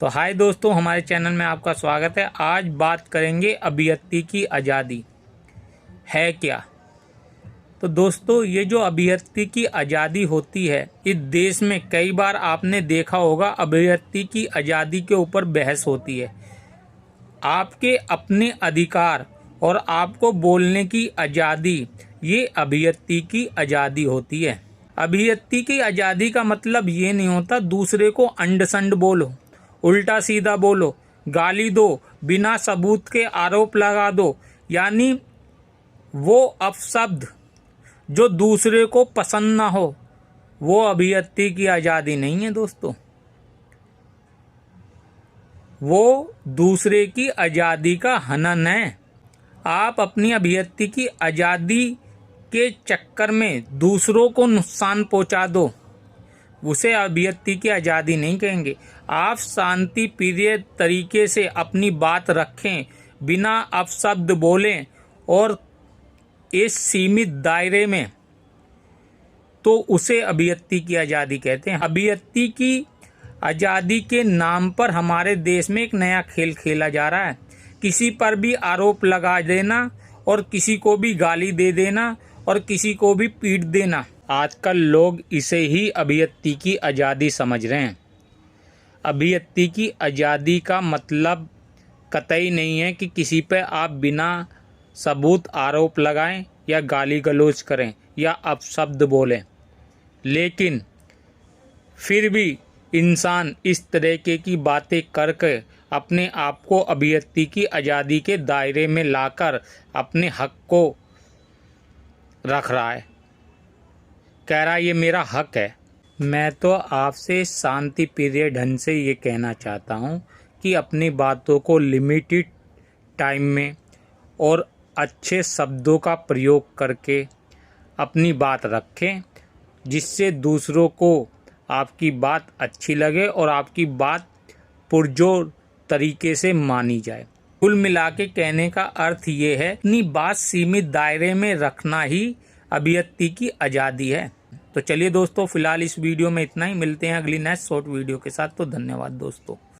तो हाय दोस्तों, हमारे चैनल में आपका स्वागत है। आज बात करेंगे अभिव्यक्ति की आज़ादी है क्या। तो दोस्तों, ये जो अभिव्यक्ति की आज़ादी होती है, इस देश में कई बार आपने देखा होगा अभिव्यक्ति की आज़ादी के ऊपर बहस होती है। आपके अपने अधिकार और आपको बोलने की आज़ादी, ये अभिव्यक्ति की आज़ादी होती है। अभिव्यक्ति की आज़ादी का मतलब ये नहीं होता दूसरे को अंड संड बोलो, उल्टा सीधा बोलो, गाली दो, बिना सबूत के आरोप लगा दो, यानी वो अपशब्द जो दूसरे को पसंद ना हो, वो अभिव्यक्ति की आज़ादी नहीं है दोस्तों। वो दूसरे की आज़ादी का हनन है। आप अपनी अभिव्यक्ति की आज़ादी के चक्कर में दूसरों को नुकसान पहुंचा दो, उसे अभिव्यक्ति की आज़ादी नहीं कहेंगे। आप शांति प्रिय तरीके से अपनी बात रखें, बिना अपशब्द बोलें और इस सीमित दायरे में, तो उसे अभिव्यक्ति की आज़ादी कहते हैं। अभिव्यक्ति की आज़ादी के नाम पर हमारे देश में एक नया खेल खेला जा रहा है। किसी पर भी आरोप लगा देना और किसी को भी गाली दे देना और किसी को भी पीट देना। आजकल लोग इसे ही अभिव्यक्ति की आज़ादी समझ रहे हैं। अभिव्यक्ति की आज़ादी का मतलब कतई नहीं है कि किसी पर आप बिना सबूत आरोप लगाएं या गाली गलौज करें या अपशब्द बोलें। लेकिन फिर भी इंसान इस तरीके की बातें करके अपने आप को अभिव्यक्ति की आज़ादी के दायरे में लाकर अपने हक को रख रहा है, कह रहा है ये मेरा हक है। मैं तो आपसे शांति प्रिय ढंग से ये कहना चाहता हूँ कि अपनी बातों को लिमिटेड टाइम में और अच्छे शब्दों का प्रयोग करके अपनी बात रखें, जिससे दूसरों को आपकी बात अच्छी लगे और आपकी बात पुरजोर तरीके से मानी जाए। कुल मिला के कहने का अर्थ ये है, अपनी बात सीमित दायरे में रखना ही अभिव्यक्ति की आज़ादी है। तो चलिए दोस्तों, फिलहाल इस वीडियो में इतना ही। मिलते हैं अगली नेक्स्ट शॉर्ट वीडियो के साथ। तो धन्यवाद दोस्तों।